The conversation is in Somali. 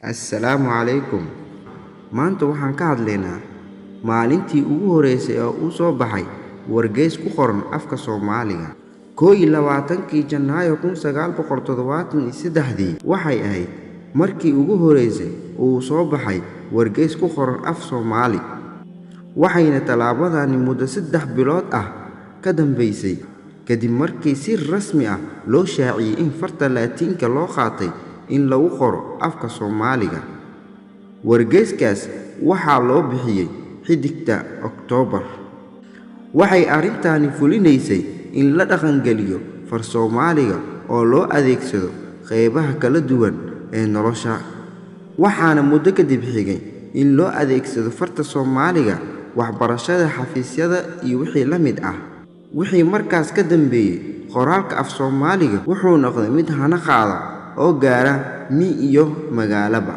Assalaamu calaykum. Maanta waxaan ka hadlaynaa maalintii ugu horeysay oo uu soo baxay wargeys ku qoran afka Soomaaliga. 21-kii Janaayo 1973 waxay ahayd markii ugu horeysay uu soo baxay wargeys ku qoran af Soomaali. Waxayna tallaabadani muddo 3 bilood ah ka dambeysay kadib markii si rasmi ah loo shaaciyay in farta Laatiinka loo qaatay in lagu qoro afka Soomaaliga. Wargeyskaas waxaa loo bixiyay xiddigta Oktoobar. Waxay arrintani fulinaysay in la dhaqangeliyo far Soomaaliga oo loo adeegsado qaybaha kala duwan ee nolosha. Waxaana muddo kadib xigay in loo adeegsado farta Soomaaliga waxbarashada, xafiisyada iyo wixii la mid ah. Wixii markaas ka dambeeyay, qoraalka af Soomaaliga wuxuu noqday mid hana qaada oo gaara mi iyo magaalaba.